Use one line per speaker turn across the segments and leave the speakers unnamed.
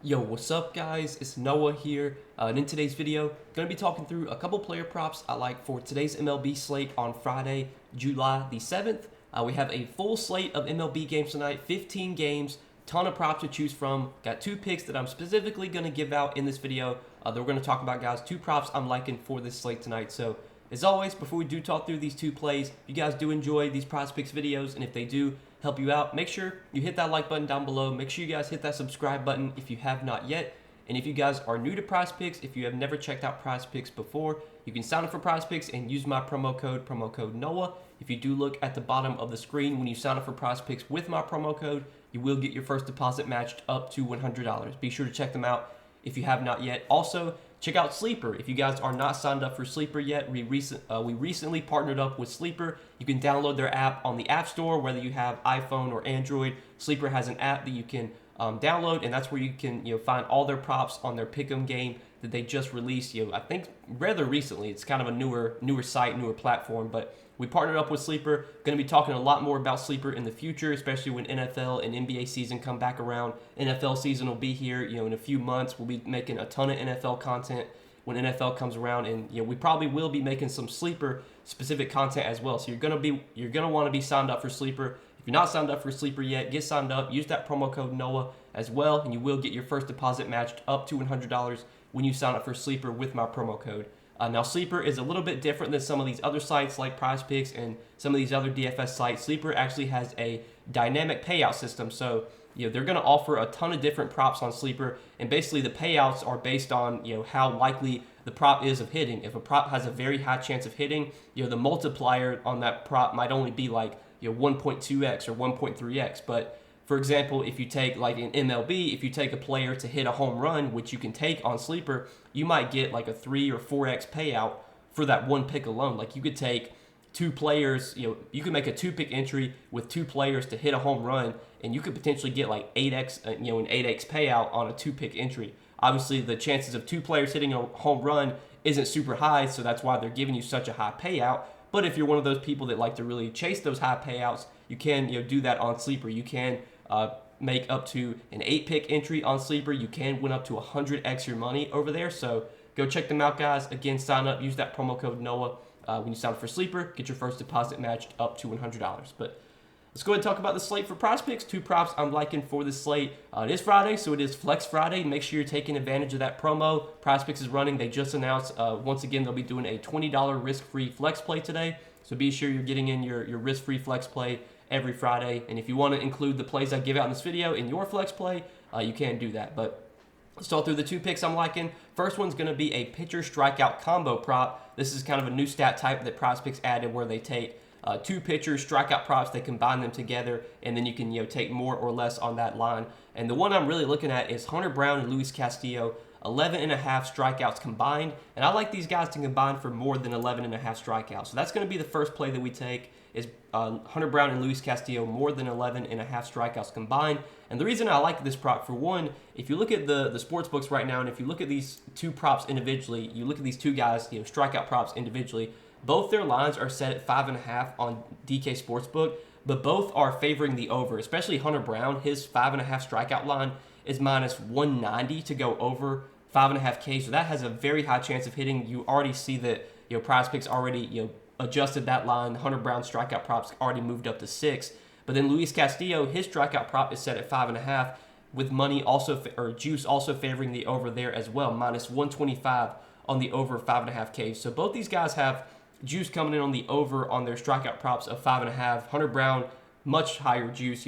Yo, what's up guys? It's Noah here, and in today's video, going to be talking through a couple player props I like for today's MLB slate on Friday, July the 7th. We have a full slate of MLB games tonight, 15 games, ton of props to choose from. Got two picks that I'm specifically going to give out in this video that we're going to talk about, guys. Two props I'm liking for this slate tonight. So, as always, before we do talk through these two plays, if you guys do enjoy these Prizepicks videos, and if they do help you out, make sure you hit that like button down below. Make sure you guys hit that subscribe button if you have not yet. And if you guys are new to Prizepicks, if you have never checked out Prizepicks before, you can sign up for Prizepicks and use my promo code Noah. If you do look at the bottom of the screen when you sign up for Prizepicks with my promo code, you will get your first deposit matched up to $100. Be sure to check them out if you have not yet. Also, check out Sleeper. If you guys are not signed up for Sleeper yet, we recently partnered up with Sleeper. You can download their app on the App Store, whether you have iPhone or Android. Sleeper has an app that you can download, and that's where you can find all their props on their Pick'em game that they just released. I think rather recently. It's kind of a newer site, newer platform, but we partnered up with Sleeper. Going to be talking a lot more about Sleeper in the future, especially when NFL and NBA season come back around. NFL season will be here, in a few months. We'll be making a ton of NFL content when NFL comes around, and we probably will be making some Sleeper specific content as well. So you're gonna want to be signed up for Sleeper. If you're not signed up for Sleeper yet, get signed up. Use that promo code Noah as well, and you will get your first deposit matched up to $100 when you sign up for Sleeper with my promo code. Now, Sleeper is a little bit different than some of these other sites like Prizepicks and some of these other DFS sites. Sleeper actually has a dynamic payout system. So, they're going to offer a ton of different props on Sleeper. And basically, the payouts are based on, how likely the prop is of hitting. If a prop has a very high chance of hitting, the multiplier on that prop might only be like, 1.2x or 1.3x. But for example, if you take like in MLB, if you take a player to hit a home run, which you can take on Sleeper, you might get like a 3 or 4x payout for that one pick alone. Like you could take two players, you could make a two-pick entry with two players to hit a home run, and you could potentially get like 8x, an 8x payout on a two-pick entry. Obviously, the chances of two players hitting a home run isn't super high, so that's why they're giving you such a high payout. But if you're one of those people that like to really chase those high payouts, you can do that on Sleeper. You can make up to an 8-pick entry on Sleeper. You can win up to 100x your money over there. So go check them out, guys. Again, sign up. Use that promo code Noah when you sign up for Sleeper. Get your first deposit matched up to $100. But let's go ahead and talk about the slate for Prizepicks. Two props I'm liking for this slate. It is Friday, so it is Flex Friday. Make sure you're taking advantage of that promo. Prizepicks is running. They just announced, once again, they'll be doing a $20 risk-free flex play today. So be sure you're getting in your risk-free flex play every Friday. And if you want to include the plays I give out in this video in your flex play, you can do that. But let's talk through the two picks I'm liking. First one's going to be a pitcher strikeout combo prop. This is kind of a new stat type that Prizepicks added where they take two pitchers, strikeout props, they combine them together, and then you can take more or less on that line. And the one I'm really looking at is Hunter Brown and Luis Castillo, 11.5 strikeouts combined. And I like these guys to combine for more than 11.5 strikeouts. So that's going to be the first play that we take is Hunter Brown and Luis Castillo, more than 11.5 strikeouts combined. And the reason I like this prop, for one, if you look at the sports books right now, and if you look at these two props individually, you look at these two guys, strikeout props individually, both their lines are set at 5.5 on DK Sportsbook, but both are favoring the over, especially Hunter Brown. His 5.5 strikeout line is minus 190 to go over 5.5K, so that has a very high chance of hitting. You already see that Prizepicks already adjusted that line. Hunter Brown strikeout props already moved up to 6, but then Luis Castillo, his strikeout prop is set at 5.5, with money also or juice also favoring the over there as well, minus 125 on the over 5.5K. So both these guys have juice coming in on the over on their strikeout props of 5.5. Hunter Brown, much higher juice,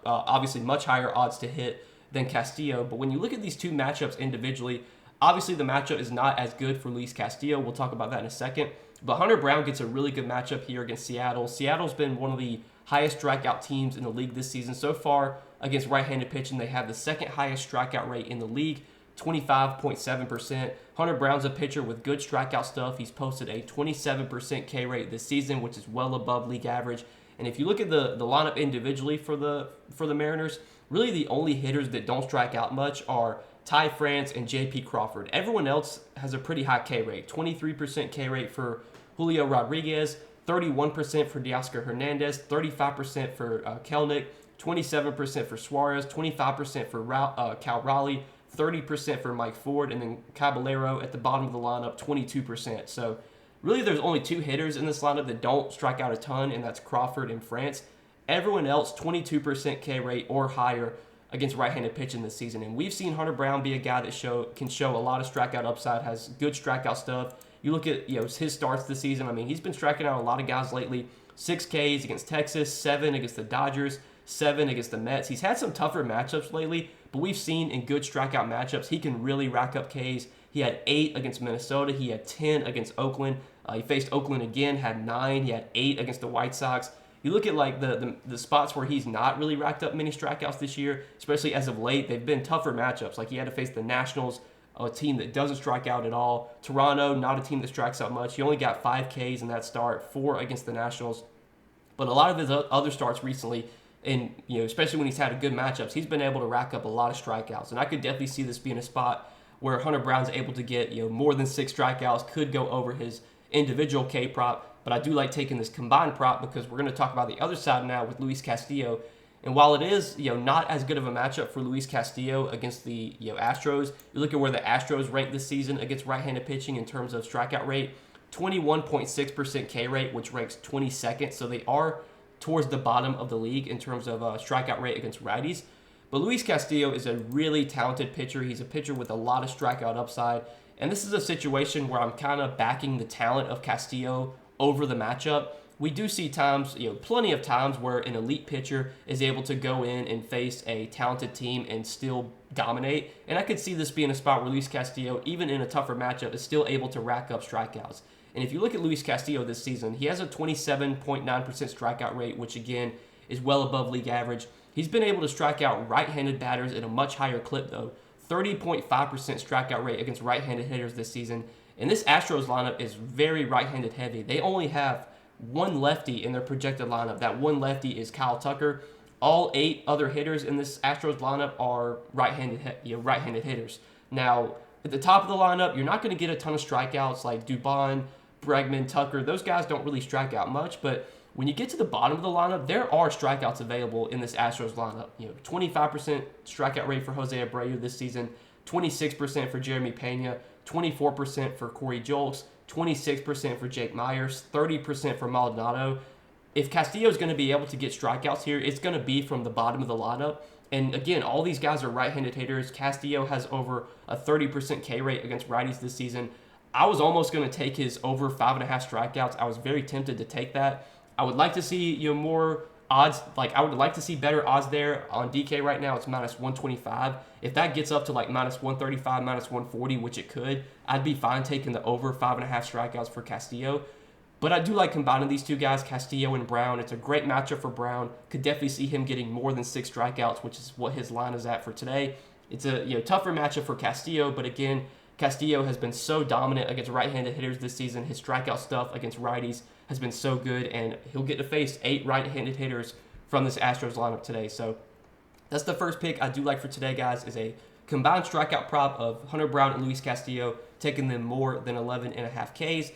obviously much higher odds to hit than Castillo. But when you look at these two matchups individually, obviously the matchup is not as good for Luis Castillo. We'll talk about that in a second. But Hunter Brown gets a really good matchup here against Seattle. Seattle's been one of the highest strikeout teams in the league this season. So far against right-handed pitching, they have the second highest strikeout rate in the league, 25.7%. Hunter Brown's a pitcher with good strikeout stuff. He's posted a 27% K rate this season, which is well above league average. And if you look at the lineup individually for the Mariners, really the only hitters that don't strike out much are Ty France and J.P. Crawford. Everyone else has a pretty high K rate, 23% K rate for Julio Rodriguez, 31% for Teoscar Hernandez, 35% for Kelnick, 27% for Suarez, 25% for Cal Raleigh, 30% for Mike Ford, and then Caballero at the bottom of the lineup, 22%. So really there's only 2 hitters in this lineup that don't strike out a ton, and that's Crawford and France. Everyone else, 22% K rate or higher against right-handed pitching this season. And we've seen Hunter Brown be a guy that can show a lot of strikeout upside, has good strikeout stuff. You look at his starts this season. I mean, he's been striking out a lot of guys lately. 6 Ks against Texas, 7 against the Dodgers, 7 against the Mets. He's had some tougher matchups lately, but we've seen in good strikeout matchups, he can really rack up Ks. He had 8 against Minnesota. He had 10 against Oakland. He faced Oakland again, had 9. He had 8 against the White Sox. You look at like the spots where he's not really racked up many strikeouts this year, especially as of late, they've been tougher matchups. Like he had to face the Nationals, a team that doesn't strike out at all. Toronto, not a team that strikes out much. He only got 5 Ks in that start, 4 against the Nationals. But a lot of his other starts recently, and especially when he's had good matchups, he's been able to rack up a lot of strikeouts. And I could definitely see this being a spot where Hunter Brown's able to get more than 6 strikeouts, could go over his individual K prop. But I do like taking this combined prop because we're going to talk about the other side now with Luis Castillo. And while it is, not as good of a matchup for Luis Castillo against the Astros, you look at where the Astros rank this season against right-handed pitching in terms of strikeout rate, 21.6% K rate, which ranks 22nd. So they are towards the bottom of the league in terms of strikeout rate against righties. But Luis Castillo is a really talented pitcher. He's a pitcher with a lot of strikeout upside. And this is a situation where I'm kind of backing the talent of Castillo over the matchup. We do see times, plenty of times where an elite pitcher is able to go in and face a talented team and still dominate. And I could see this being a spot where Luis Castillo, even in a tougher matchup, is still able to rack up strikeouts. And if you look at Luis Castillo this season, he has a 27.9% strikeout rate, which again is well above league average. He's been able to strike out right-handed batters at a much higher clip though. 30.5% strikeout rate against right-handed hitters this season. And this Astros lineup is very right-handed heavy. They only have 1 lefty in their projected lineup. That 1 lefty is Kyle Tucker. All 8 other hitters in this Astros lineup are right-handed hitters. Now, at the top of the lineup, you're not going to get a ton of strikeouts like Dubon, Bregman, Tucker. Those guys don't really strike out much, but when you get to the bottom of the lineup, there are strikeouts available in this Astros lineup. 25% strikeout rate for Jose Abreu this season, 26% for Jeremy Pena, 24% for Corey Julks, 26% for Jake Myers, 30% for Maldonado. If Castillo is going to be able to get strikeouts here, it's going to be from the bottom of the lineup. And again, all these guys are right-handed hitters. Castillo has over a 30% K rate against righties this season. I was almost going to take his over 5.5 strikeouts. I was very tempted to take that. I would like to see more odds. Like I would like to see better odds there on DK right now. It's minus 125. If that gets up to like minus 135, minus 140, which it could, I'd be fine taking the over 5.5 strikeouts for Castillo. But I do like combining these two guys, Castillo and Brown. It's a great matchup for Brown. Could definitely see him getting more than 6 strikeouts, which is what his line is at for today. It's a tougher matchup for Castillo, but again, Castillo has been so dominant against right-handed hitters this season. His strikeout stuff against righties has been so good, and he'll get to face 8 right-handed hitters from this Astros lineup today. So that's the first pick I do like for today, guys, is a combined strikeout prop of Hunter Brown and Luis Castillo, taking them more than 11.5 Ks.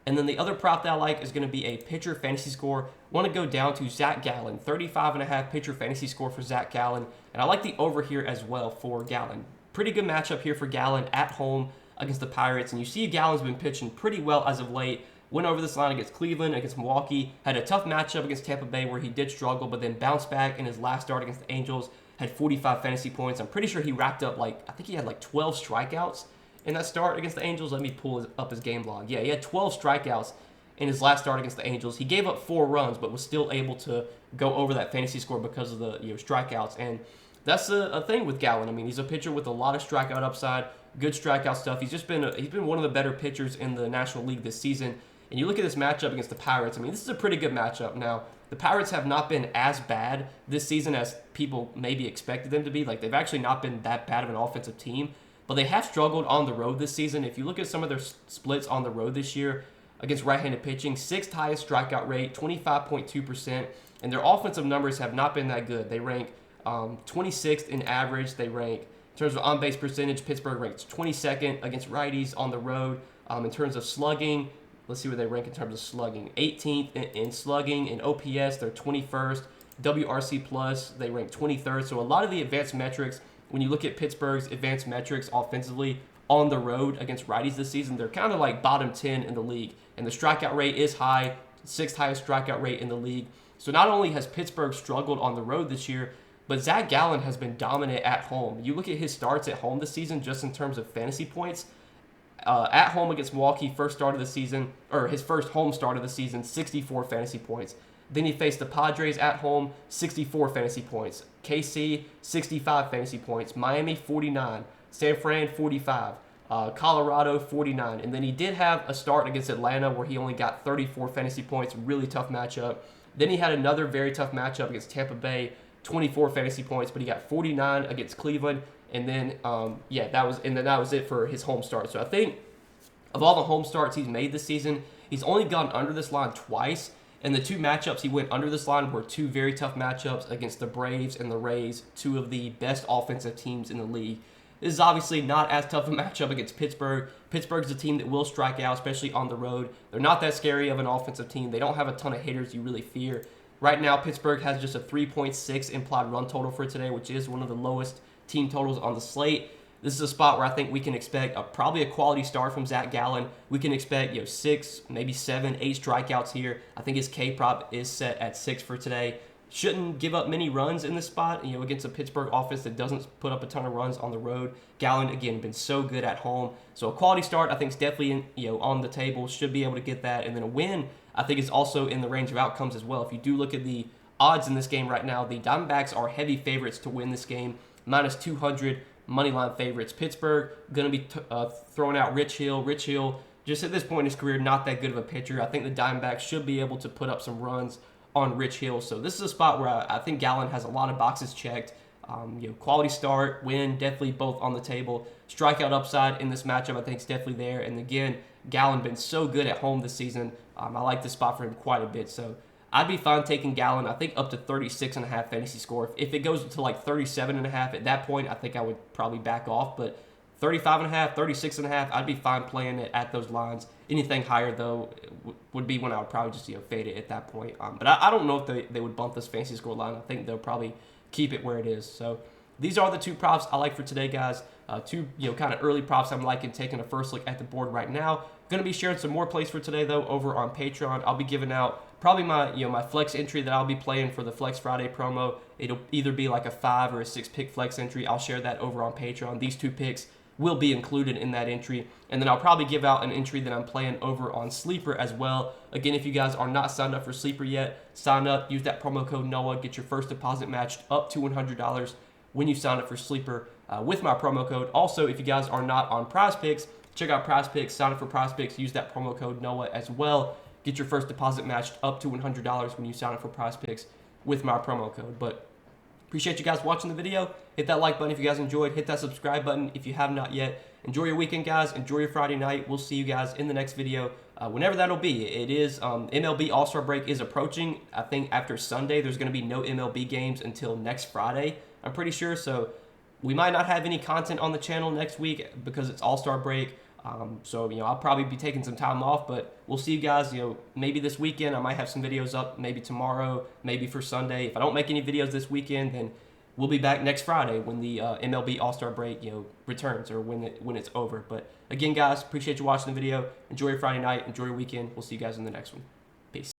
And then the other prop that I like is going to be a pitcher fantasy score. I want to go down to Zach Gallen, 35.5 pitcher fantasy score for Zach Gallen. And I like the over here as well for Gallen. Pretty good matchup here for Gallen at home against the Pirates. And you see Gallen's been pitching pretty well as of late. Went over this line against Cleveland, against Milwaukee. Had a tough matchup against Tampa Bay where he did struggle, but then bounced back in his last start against the Angels. Had 45 fantasy points. I'm pretty sure he racked up I think he had 12 strikeouts in that start against the Angels. Let me pull up his game log. Yeah, he had 12 strikeouts in his last start against the Angels. He gave up 4 runs, but was still able to go over that fantasy score because of the strikeouts. And that's a thing with Gallen. I mean, he's a pitcher with a lot of strikeout upside, good strikeout stuff. He's been one of the better pitchers in the National League this season. And you look at this matchup against the Pirates. I mean, this is a pretty good matchup. Now, the Pirates have not been as bad this season as people maybe expected them to be. They've actually not been that bad of an offensive team. But they have struggled on the road this season. If you look at some of their splits on the road this year against right-handed pitching, 6th highest strikeout rate, 25.2%, and their offensive numbers have not been that good. They rank 26th in average. They rank, in terms of on-base percentage, Pittsburgh ranks 22nd against righties on the road. In terms of slugging, let's see where they rank in terms of slugging. 18th in slugging. In OPS, they're 21st. WRC plus, they rank 23rd. So a lot of the advanced metrics, when you look at Pittsburgh's advanced metrics offensively on the road against righties this season, they're kind of like bottom 10 in the league. And the strikeout rate is high, 6th highest strikeout rate in the league. So not only has Pittsburgh struggled on the road this year, but Zach Gallen has been dominant at home. You look at his starts at home this season just in terms of fantasy points. At home against Milwaukee, first start of the season, or his first home start of the season, 64 fantasy points. Then he faced the Padres at home, 64 fantasy points. KC, 65 fantasy points. Miami, 49. San Fran, 45. Colorado, 49. And then he did have a start against Atlanta where he only got 34 fantasy points, really tough matchup. Then he had another very tough matchup against Tampa Bay, 24 fantasy points, but he got 49 against Cleveland. And then, that was it for his home start. So I think of all the home starts he's made this season, he's only gone under this line twice. And the 2 matchups he went under this line were 2 very tough matchups against the Braves and the Rays, 2 of the best offensive teams in the league. This is obviously not as tough a matchup against Pittsburgh. Pittsburgh's a team that will strike out, especially on the road. They're not that scary of an offensive team. They don't have a ton of hitters you really fear. Right now, Pittsburgh has just a 3.6 implied run total for today, which is one of the lowest team totals on the slate. This is a spot where I think we can expect probably a quality start from Zach Gallen. We can expect 6, maybe 7, 8 strikeouts here. I think his K prop is set at 6 for today. Shouldn't give up many runs in this spot, against a Pittsburgh offense that doesn't put up a ton of runs on the road. Gallen, again, been so good at home. So a quality start, I think, is definitely on the table. Should be able to get that. And then a win, I think, is also in the range of outcomes as well. If you do look at the odds in this game right now, the Diamondbacks are heavy favorites to win this game, minus 200 moneyline favorites. Pittsburgh going to be throwing out Rich Hill. Rich Hill, just at this point in his career, not that good of a pitcher. I think the Diamondbacks should be able to put up some runs on Rich Hill. So this is a spot where I think Gallen has a lot of boxes checked. Quality start, win, definitely both on the table. Strikeout upside in this matchup, I think, is definitely there. And again, Gallen been so good at home this season. I like this spot for him quite a bit. So I'd be fine taking Gallen, I think, up to 36.5 fantasy score. If it goes to like 37.5 at that point, I think I would probably back off. But 35.5, 36.5, I'd be fine playing it at those lines. Anything higher, though, would be when I would probably just fade it at that point. But I don't know if they would bump this fantasy score line. I think they'll probably keep it where it is. So these are the 2 props I like for today, guys. 2 kind of early props I'm liking, taking a first look at the board right now. Going to be sharing some more plays for today, though, over on Patreon. I'll be giving out probably my flex entry that I'll be playing for the Flex Friday promo. It'll either be like a 5 or a 6 pick flex entry. I'll share that over on Patreon. These 2 picks will be included in that entry. And then I'll probably give out an entry that I'm playing over on Sleeper as well. Again, if you guys are not signed up for Sleeper yet, sign up, use that promo code NOAH, get your first deposit matched up to $100 when you sign up for Sleeper with my promo code. Also, if you guys are not on Prizepicks, check out Prizepicks, sign up for Prizepicks, use that promo code NOAH as well. Get your first deposit matched up to $100 when you sign up for Prizepicks with my promo code. But appreciate you guys watching the video. Hit that like button if you guys enjoyed. Hit that subscribe button if you have not yet. Enjoy your weekend, guys. Enjoy your Friday night. We'll see you guys in the next video, whenever that'll be. It is MLB All-Star break is approaching. I think after Sunday, there's going to be no MLB games until next Friday, I'm pretty sure. So we might not have any content on the channel next week because it's All-Star break. So I'll probably be taking some time off, but we'll see you guys, maybe this weekend. I might have some videos up, maybe tomorrow, maybe for Sunday. If I don't make any videos this weekend, then we'll be back next Friday when the MLB All-Star break, returns, or when it's over. But again, guys, appreciate you watching the video. Enjoy your Friday night. Enjoy your weekend. We'll see you guys in the next one. Peace.